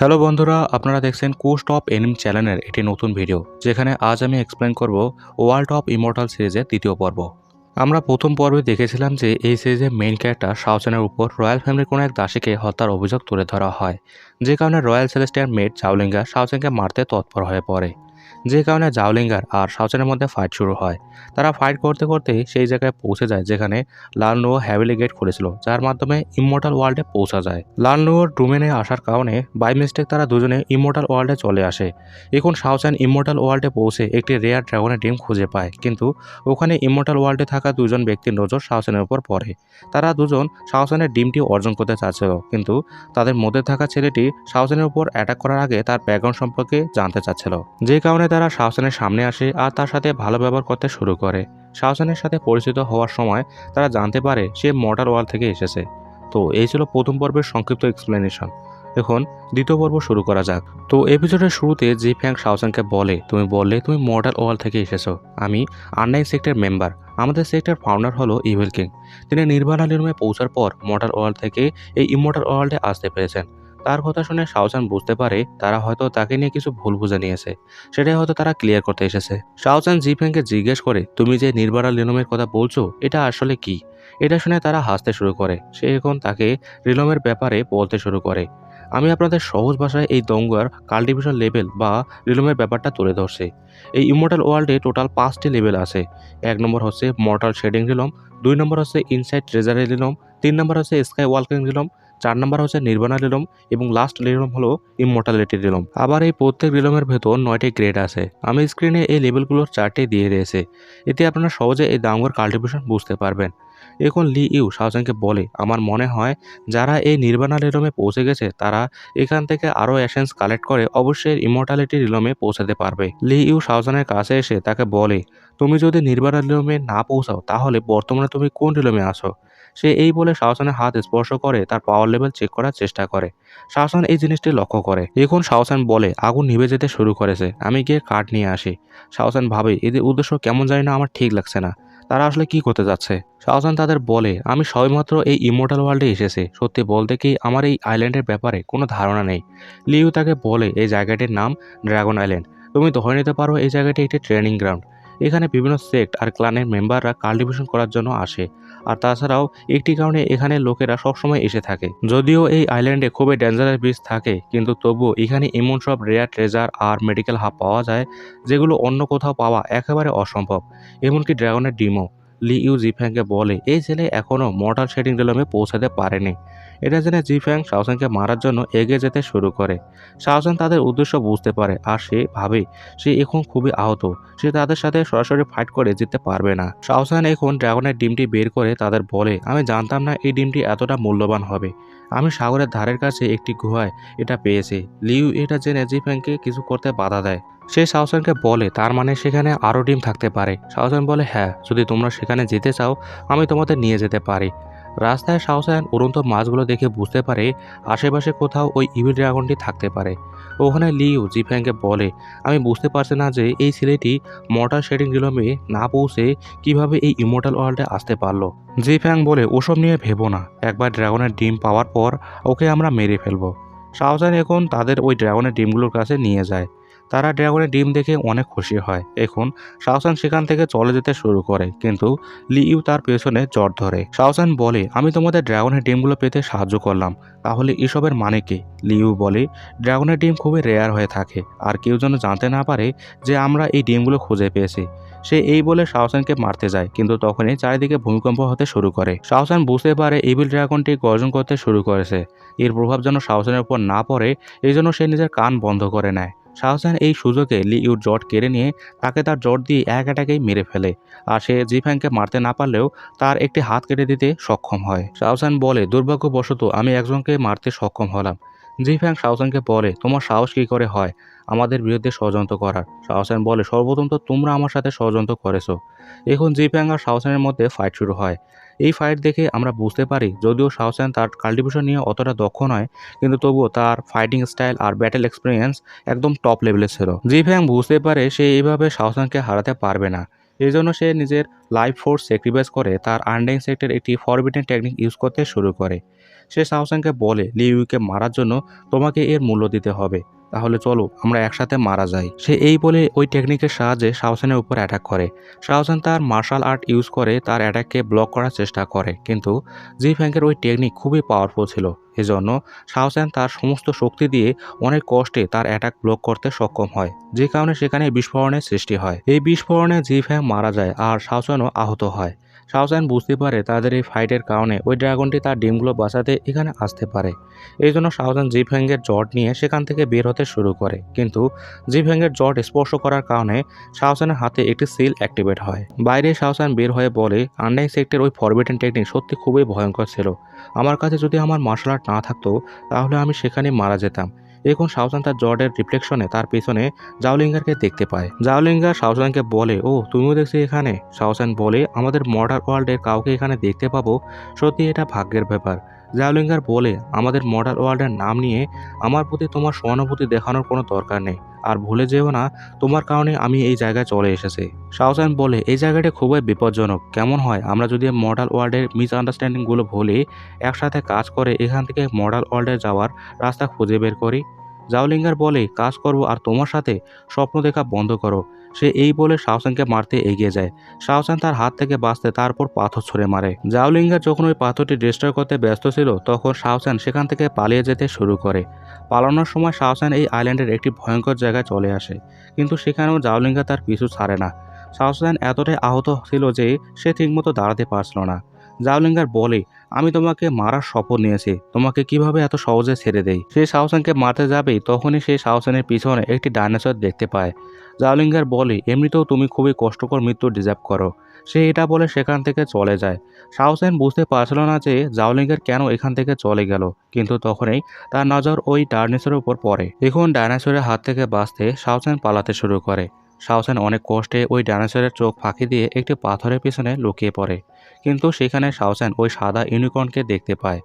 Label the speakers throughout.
Speaker 1: Hello বন্ধুরা, আপনারা দেখছেন কোস্ট অফ এনিম চ্যানেলের একটি নতুন ভিডিও, যেখানে আজ আমি এক্সপ্লেন করব ওয়ার্ল্ড অফ ইমর্টাল সিরিজের দ্বিতীয় পর্ব। আমরা প্রথম পর্বে দেখেছিলাম যে এই সিরিজের মেইন ক্যারেক্টার শাওচেনের উপর রয়্যাল ফ্যামিলির কোনো এক দাসীকে হত্যার অভিযোগ তুলে ধরা হয়, যে কারণে রয়্যাল সেলেস্টিয়ার মেট জাওলিঙ্গার শাওচেনকে মারতে তৎপর হয়ে পড়ে। যে কারণে জাওলিঙ্গার আর শাওচেনের মধ্যে ফাইট শুরু হয়। তারা ফাইট করতে করতে সেই জায়গায় পৌঁছে যায় যেখানে লালনুও হ্যাভেলি গেট খুলেছিল, যার মাধ্যমে ইমমর্টাল ওয়ার্ল্ডে পৌঁছা যায়। লালনুওর ডোমেনে আসার কারণে বাই মিস্টেক তারা দুজনে ইমমর্টাল ওয়ার্ল্ডে চলে আসে। এখন শাওচেন ইমমর্টাল ওয়ার্ল্ডে পৌঁছে একটি রেয়ার ড্রাগনের ডিম খুঁজে পায়, কিন্তু ওখানে ইমমর্টাল ওয়ার্ল্ডে থাকা দুজন ব্যক্তির নজর শাওচেনের উপর পড়ে। তারা দুজন শাওচেনের ডিমটি অর্জন করতে চাচ্ছিল, কিন্তু তাদের মধ্যে থাকা ছেলেটি শাওচেনের উপর অ্যাটাক করার আগে তার ব্যাকগ্রাউন্ড সম্পর্কে জানতে চাচ্ছিল। যে কারণে তারা শাওচেনের সামনে আসে আর তার সাথে ভালো ব্যবহার করতে শুরু করে। শাওচেনের সাথে পরিচিত হওয়ার সময় তারা জানতে পারে সে মর্টাল ওয়ার্ল্ড থেকে এসেছে। তো এই ছিল প্রথম পর্বের সংক্ষিপ্ত এক্সপ্লেনেশন। এখন দ্বিতীয় পর্ব শুরু করা যাক। তো এপিসোডের শুরুতে জি ফ্যাং শাওচেনকে বলে, তুমি বললে তুমি মর্টাল ওয়ার্ল্ড থেকে এসেছো। আমি আননাইন সেক্টর মেম্বার। আমাদের সেক্টর ফাউন্ডার হলো ইভিল কিং। তিনি নির্বাণা নির্মে পৌঁছার পর মর্টাল ওয়ার্ল্ড থেকে এই ইমমর্টাল ওয়ার্ল্ডে আসতে পেরেছেন। তার কথা শুনে শাওচেন বুঝতে পারে তারা হয়তো তাকে নিয়ে কিছু ভুল বুঝে নিয়েছে, সেটাই হয়তো তারা ক্লিয়ার করতে এসেছে। শাওচেন জি ফ্যাংকে জিজ্ঞেস করে, তুমি যে নির্বাণা লিনোমের কথা বলছো এটা আসলে কি? এটা শুনে তারা হাসতে শুরু করে। সে এখন তাকে রিলমের ব্যাপারে বলতে শুরু করে। আমি আপনাদের সহজ ভাষায় এই দঙ্গার কাল্টিভেশন লেভেল বা রিলমের ব্যাপারটা তুলে ধরছি। এই ইমমর্টাল ওয়ার্ল্ডে টোটাল 5টি লেভেল আছে। 1 নম্বর হচ্ছে মর্টাল শেডিং রিলম, 2 নম্বর হচ্ছে ইনসাইড ট্রেজারি রিলম, 3 নম্বর হচ্ছে স্কাই ওয়ালকিং রিলম, 4 নম্বর হচ্ছে নির্বাণা রিলম এবং লাস্ট রিলম হলো ইমমর্টালিটি রিলম। আবার এই প্রত্যেক রিলমের ভেতর 9টি গ্রেড আছে। আমি স্ক্রিনে এই লেভেলগুলোর চার্টে দিয়ে দিয়েছি, এতে আপনারা সহজে এই দাঙ্গর কাল্টিভেশন বুঝতে পারবেন। এখন লি ইউ শাওচেনকে বলে, আমার মনে হয় যারা এই নির্বাণা রিলমে পৌঁছে গেছে তারা এখান থেকে আরও এসেন্স কালেক্ট করে অবশ্যই ইমমর্টালিটি রিলমে পৌঁছাতে পারবে। লি ইউ শাওচেনের কাছে এসে তাকে বলে, তুমি যদি নির্বাণা রিলমে না পৌঁছাও তাহলে বর্তমানে তুমি কোন রিলমে আসো? সে এই বলে শাওচেনের হাত স্পর্শ করে তার পাওয়ার লেভেল চেক করার চেষ্টা করে। শাওচেন এই জিনিসটি লক্ষ্য করে। এখন শাওচেন বলে, আগুন নিভে যেতে শুরু করেছে, আমি গিয়ে কাঠ নিয়ে আসি। শাওচেন ভাবে এদের উদ্দেশ্য কেমন জানি না, আমার ঠিক লাগছে না, তারা আসলে কি করতে যাচ্ছে। শাওচেন তাদের বলে, আমি সবেমাত্র এই ইমমর্টাল ওয়ার্ল্ডে এসেছি, সত্যি বলতে কি আমার এই আইল্যান্ডের ব্যাপারে কোনো ধারণা নেই। লিউ তাকে বলে, এই জায়গাটির নাম ড্রাগন আইল্যান্ড। তুমি ধরে নিতে পারো এই জায়গাটি একটি ট্রেনিং গ্রাউন্ড। এখানে বিভিন্ন সেক্ট আর ক্লানের মেম্বাররা কাল্টিভেশন করার জন্য আসে। আর তাছাড়াও একটি কারণে এখানে লোকেরা সবসময় এসে থাকে। যদিও এই আইল্যান্ডে খুবই ডেঞ্জারাস বিচ থাকে, কিন্তু তবুও এখানে এমন সব রেয়ার ট্রেজার আর মেডিকেল হাব পাওয়া যায় যেগুলো অন্য কোথাও পাওয়া একেবারে অসম্ভব, এমনকি ড্রাগনের ডিমও। লি ইউ জিফ্যাংকে বলে, এই ছেলে এখনও মর্টাল শেডিং রিলমে পৌঁছাতে পারেনি। এটা জেনে জিফ্যাং শাওচেনকে মারার জন্য এগিয়ে যেতে শুরু করে। শাওচেন তাদের উদ্দেশ্য বুঝতে পারে আর সে ভাবে সে এখন খুবই আহত, সে তাদের সাথে সরাসরি ফাইট করে জিততে পারবে না। শাওচেন এখন ড্রাগনের ডিমটি বের করে তাদের বলে, আমি জানতাম না এই ডিমটি এতটা মূল্যবান হবে। আমি সাগরের ধারের কাছে একটি গুহায় এটা পেয়েছি। লিউ এটা জেনে জিফ্যাংকে কিছু করতে বাধা দেয়। সে শাওচেনকে বলে, তার মানে সেখানে আরও ডিম থাকতে পারে। শাওচেন বলে, হ্যাঁ, যদি তোমরা সেখানে যেতে চাও আমি তোমাদের নিয়ে যেতে পারি। রাস্তায় শাওচেন উড়ন্ত মাছগুলো দেখে বুঝতে পারে আশেপাশে কোথাও ওই ইভিল ড্রাগনটি থাকতে পারে। ওখানে লিউ জিফ্যাংকে বলে, আমি বুঝতে পারছি না যে এই ছেলেটি মর্টাল শেডিং রিলমে না পৌঁছে কিভাবে এই ইমর্টাল ওয়ার্ল্ডে আসতে পারলো। জিফ্যাং বলে, ওসব নিয়ে ভেবো না, একবার ড্রাগনের ডিম পাওয়ার পর ওকে আমরা মেরে ফেলবো। শাওচেন এখন তাদের ওই ড্রাগনের ডিমগুলোর কাছে নিয়ে যায়। তারা ড্রাগনের ডিম দেখে অনেক খুশি হয়। এখন শাওচেন সেখান থেকে চলে যেতে শুরু করে, কিন্তু লি ইউ তার পেছনে জট ধরে। শাওচেন বলে, আমি তোমাদের ড্রাগনের ডিমগুলো পেতে সাহায্য করলাম, তাহলে এসবের মানে কি? লি ইউ বলে, ড্রাগনের ডিম খুবই রেয়ার হয়ে থাকে, আর কেউ যেন জানতে না পারে যে আমরা এই ডিমগুলো খুঁজে পেয়েছি। সে এই বলে শাওচেনকে মারতে যায়, কিন্তু তখনই চারিদিকে ভূমিকম্প হতে শুরু করে। শাওচেন বুঝতে পারে ইভিল ড্রাগনটি গর্জন করতে শুরু করেছে। এর প্রভাব যেন শাওচেনের উপর না পড়ে, এই জন্য সে নিজের কান বন্ধ করে নেয়। শাওচেন এই সুযোগে লি ইউর জট কেড়ে নিয়ে তাকে তার জট দিয়ে এক অ্যাটাকেই মেরে ফেলে। আর সে জিফ্যাংকে মারতে না পারলেও তার একটি হাত কেটে দিতে সক্ষম হয়। শাওচেন বলে, দুর্ভাগ্যবশত আমি একজনকে মারতে সক্ষম হলাম। জিফ্যাং শাওচেনকে বলে, তোমার সাহস কী করে হয় আমাদের বিরুদ্ধে ষড়যন্ত্র করার? শাওচেন বলে, সর্বপ্রথম তো তোমরা আমার সাথে ষড়যন্ত্র করেছো। এখন জিফ্যাং আর শাওচেনের মধ্যে ফাইট শুরু হয়। এই ফাইট দেখে আমরা বুঝতে পারি যদিও শাওচেন তার কাল্টিভেশন নিয়ে অতটা দক্ষ নয়, কিন্তু তবুও তার ফাইটিং স্টাইল আর ব্যাটেল এক্সপিরিয়েন্স একদম টপ লেভেলের ছিল। জিফ্যাং বুঝতে পারে সে এইভাবে শাওচেনকে হারাতে পারবে না। এই জন্য সে নিজের লাইফ ফোর্স স্যাক্রিফাইস করে তার আনডাইং সেক্টর একটি ফরবিডেন টেকনিক ইউজ করতে শুরু করে। সে শাওসানকে বলে লিউকে মারার জন্য তোমাকে এর মূল্য দিতে হবে, তাহলে চলো আমরা একসাথে মারা যাই। সে এই বলে ওই টেকনিকের সাহায্যে শাওসানের উপর অ্যাটাক করে। শাওসান তার মার্শাল আর্ট ইউজ করে তার অ্যাটাককে ব্লক করার চেষ্টা করে, কিন্তু জি ফ্যাংকের ওই টেকনিক খুবই পাওয়ারফুল ছিল। এজন্য শাওসান তার সমস্ত শক্তি দিয়ে অনেক কষ্টে তার অ্যাটাক ব্লক করতে সক্ষম হয়, যে কারণে সেখানে বিস্ফোরণের সৃষ্টি হয়। এই বিস্ফোরণে জি ফ্যাং মারা যায় আর শাওসানও আহত হয়। শাওসান বুঝতে পারে তাদের এই ফাইটের কারণে ওই ড্রাগনটি তার ডিমগুলো বাঁচাতে এখানে আসতে পারে। এই জন্য শাওসান জি ফ্যাংয়ের জট নিয়ে সেখান থেকে বের হতে শুরু করে, কিন্তু জি ফ্যাংয়ের জট স্পর্শ করার কারণে শাওসানের হাতে একটি সিল অ্যাক্টিভেট হয়। বাইরে শাওসান বের হয়ে বলে, আন্ডাই সেক্টর ওই ফরবিডেন টেকনিক সত্যি খুবই ভয়ঙ্কর ছিল। আমার কাছে যদি আমার মার্শাল আর্ট না থাকতো তাহলে আমি সেখানেই মারা যেতাম। এখন শাওসান তার জর্ডের রিফ্লেকশনে তার পেছনে জাওলিঙ্গারকে দেখতে পায়। জাওলিঙ্গার শাওসানকে বলে, ও তুমিও দেখছি এখানে। শাওসান বলে, আমাদের মডার্ন ওয়ার্ল্ডের কাউকে এখানে দেখতে পাবো সত্যি এটা ভাগ্যের ব্যাপার। জাওলিঙ্গার বলে, আমাদের মডার্ন ওয়ার্ল্ডের নাম নিয়ে আমার প্রতি তোমার সহানুভূতি দেখানোর কোনো দরকার নেই, আর ভুলে যেও না তোমার কারণে আমি এই জায়গায় চলে এসেছি। শাওসান বলে, এই জায়গাটা খুবই বিপজ্জনক। কেমন হয় আমরা যদি মডার্ন ওয়ার্ল্ডের মিসআন্ডারস্ট্যান্ডিংগুলো ভুলে একসাথে কাজ করে এখান থেকে মডার্ন ওয়ার্ল্ডে যাওয়ার রাস্তা খুঁজে বের করি। জাওলিঙ্গার বলে, কাজ করবো আর তোমার সাথে স্বপ্ন দেখা বন্ধ করো। সে এই বলে শাওসানকে মারতে এগিয়ে যায়। শাওসান তার হাত থেকে বাঁচতে তারপর পাথর ছুঁড়ে মারে। জাওলিঙ্গার যখন ওই পাথরটি ডিস্ট্রয় করতে ব্যস্ত ছিল তখন শাওসান সেখান থেকে পালিয়ে যেতে শুরু করে। পালানোর সময় শাওসান এই আইল্যান্ডের একটি ভয়ঙ্কর জায়গায় চলে আসে, কিন্তু সেখানেও জাওলিঙ্গা তার পিছু ছাড়ে না। শাওসান এতটাই আহত ছিল যে সে ঠিকমতো দাঁড়াতে পারছিল না। জাওলিঙ্গার বলে, আমি তোমাকে মারার শপথ নিয়েছি, তোমাকে কিভাবে এত সহজে ছেড়ে দেই। সে শাওসানকে মারতে যাবেই তখনই সে শাওসানের পিছনে একটি ডাইনোসর দেখতে পায়। জাওলিঙ্গার বলে, এমনিতেও তুমি খুবই কষ্টকর মৃত্যু ডিজার্ভ করো। সে এটা বলে সেখান থেকে চলে যায়। শাওসান বুঝতে পারছিল না যে জাওলিঙ্গার কেন এখান থেকে চলে গেল, কিন্তু তখনই তার নজর ওই ডাইনোসরের উপর পড়ে। এখন ডাইনোসরের হাত থেকে বাঁচতে শাওসান পালাতে শুরু করে। শাওসান অনেক কষ্টে ওই ডাইনোসরের চোখ ফাঁকি দিয়ে একটি পাথরের পিছনে লুকিয়ে পড়ে, কিন্তু সেখানে শাওসান ওই সাদা ইউনিকর্নকে দেখতে পায়।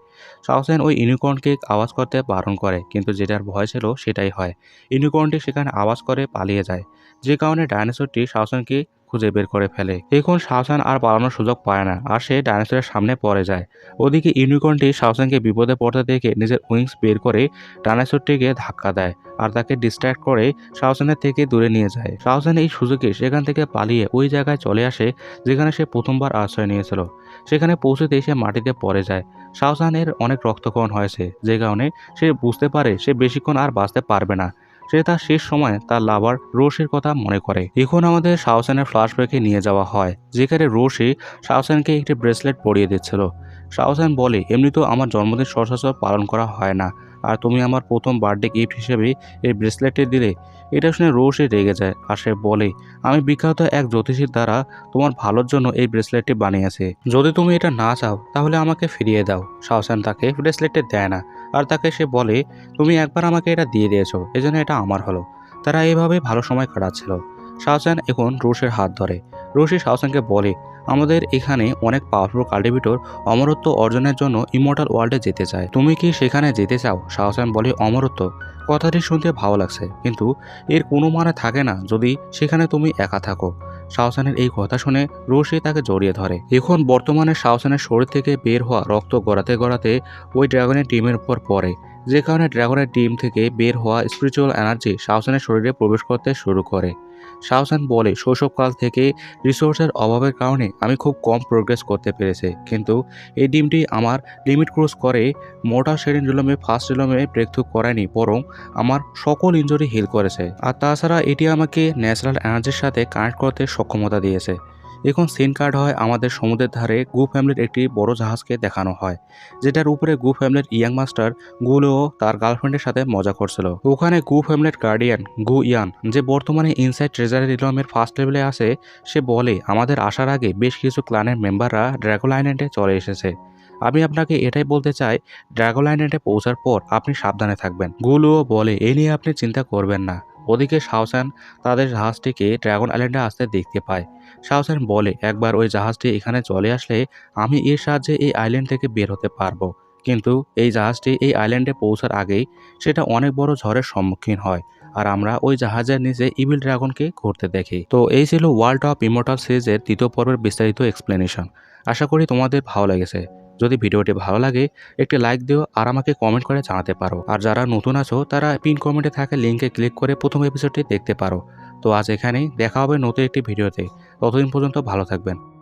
Speaker 1: শাওসান ওই ইউনিকর্নকে আওয়াজ করতে বারণ করে, কিন্তু যেটার ভয় ছিল সেটাই হয়। ইউনিকর্নটি সেখানে আওয়াজ করে পালিয়ে যায়, যে কারণে ডাইনোসরটি শাওসানকে খুঁজে বের করে ফেলে। এখন শাওসান আর পালানোর সুযোগ পায় না, আর সে ডাইনোসরের সামনে পড়ে যায়। ওদিকে ইউনিকর্নটি শাওসানকে বিপদে পড়তে দেখে নিজের উইংস বের করে ডাইনোসরটিকে ধাক্কা দেয় আর তাকে ডিস্ট্র্যাক্ট করে শাওসানের থেকে দূরে নিয়ে যায়। শাওসান এই সুযোগে সেখান থেকে পালিয়ে ওই জায়গায় চলে আসে যেখানে সে প্রথমবার আশ্রয় নিয়েছিল। সেখানে পৌঁছতে সে মাটিতে পড়ে যায়। শাওসানের অনেক রক্তক্ষরণ হয়েছে, যে কারণে সে বুঝতে পারে সে বেশিক্ষণ আর বাঁচতে পারবে না। সে তার শেষ সময় তার লাভার রোশির কথা মনে করে। এখন আমাদের শাওসানের ফ্ল্যাশব্যাকে নিয়ে যাওয়া হয়, যেখানে রোশি শাওসানকে একটি ব্রেসলেট পরিয়ে দিচ্ছিল। শাওসান বলে, এমনিতেও আমার জন্মদিন সচরাচর পালন করা হয় না, আর তুমি আমার প্রথম বার্থডে গিফট হিসেবে এই ব্রেসলেটটি দিলে। এটা শুনে রোশি রেগে যায় আর সে বলে, আমি বিখ্যাত এক জ্যোতিষীর দ্বারা তোমার ভালোর জন্য এই ব্রেসলেটটি বানিয়েছি। যদি তুমি এটা না চাও তাহলে আমাকে ফিরিয়ে দাও। শাওসান তাকে ব্রেসলেটটি দেয় না, আর তাকে সে বলে, তুমি একবার আমাকে এটা দিয়ে দিয়েছো, এজন্য এটা আমার হলো। তারা এইভাবে ভালো সময় কাটাচ্ছিল। শাওসান এখন রোশের হাত ধরে। রোশি শাওসানকে বলে, আমাদের এখানে অনেক পাওয়ারফুল কাল্টিভেটর অমরত্ব অর্জনের জন্য ইমর্টাল ওয়ার্ল্ডে যেতে চায়, তুমি কি সেখানে যেতে চাও? শাওসান বলে, অমরত্ব? কথাটি শুনতে ভালো লাগছে, কিন্তু এর কোনো মানে থাকে না যদি সেখানে তুমি একা থাকো। শাওসানের এই কথা শুনে রোশি তাকে জড়িয়ে ধরে। এখন বর্তমানে শাওসানের শরীর থেকে বের হওয়া রক্ত গড়াতে গড়াতে ওই ড্রাগনের ডিমের উপর পড়ে, যে কারণে ড্রাগনের ডিম থেকে বের হওয়া স্পিরিচুয়াল এনার্জি শাওসানের শরীরে প্রবেশ করতে শুরু করে। শাওসান বলে, শৈশবকাল থেকে রিসোর্সের অভাবের কারণে আমি খুব কম প্রোগ্রেস করতে পেরেছি, কিন্তু এই ডিমটি আমার লিমিট ক্রস করে মোটা সেকেন্ড রিলমে ফার্স্ট রিলমে ব্রেক থ্রু করায়নি, বরং আমার সকল ইনজুরি হিল করেছে। আর তাছাড়া এটি আমাকে ন্যাচারাল এনার্জির সাথে কানেক্ট করতে সক্ষমতা দিয়েছে। এখন সিন কার্ড হয় আমাদের সমুদ্রের ধারে গু ফ্যামিলির একটি বড় জাহাজকে দেখানো হয়, যেটার উপরে গু ফ্যামিলির ইয়াং মাস্টার গুলো তার গার্লফ্রেন্ডের সাথে মজা করছিল। ওখানে গু ফ্যামিলির গার্ডিয়ান গু ইয়ান, যে বর্তমানে ইনসাইড ট্রেজারি রিলমের ফার্স্ট লেভেলে আছে, সে বলে, আমাদের আসার আগে বেশ কিছু ক্লানের মেম্বাররা ড্রাগন আইল্যান্ডে চলে এসেছে। আমি আপনাকে এটাই বলতে চাই, ড্রাগন আইল্যান্ডে পৌঁছার পর আপনি সাবধানে থাকবেন। গুলুও বলে, এ নিয়ে আপনি চিন্তা করবেন না। ওদিকে শাওসান তাদের জাহাজটিকে ড্রাগন আইল্যান্ডে আসতে দেখতে পায়। শাওসান বলে, একবার ওই জাহাজটি এখানে চলে আসলে আমি এর সাহায্যে এই আইল্যান্ড থেকে বের হতে পারবো, কিন্তু এই জাহাজটি এই আইল্যান্ডে পৌঁছার আগেই সেটা অনেক বড় ঝড়ের সম্মুখীন হয়, আর আমরা ওই জাহাজের নিচে ইভিল ড্রাগনকে ঘুরতে দেখি। তো এই ছিল ওয়ার্ল্ড অফ ইমর্টাল সিরিজের দ্বিতীয় পর্বের বিস্তারিত এক্সপ্লেনেশন। আশা করি তোমাদের ভালো লেগেছে। যদি ভিডিওটি ভালো লাগে একটি লাইক দিও আর আমাকে কমেন্ট করে জানাতে পারো। আর যারা নতুন আছো তারা পিন কমেন্টে থাকা লিঙ্কে ক্লিক করে প্রথম এপিসোডটি দেখতে পারো। তো আজ এখানেই, দেখা হবে নতুন একটি ভিডিওতে। ততদিন পর্যন্ত ভালো থাকবেন।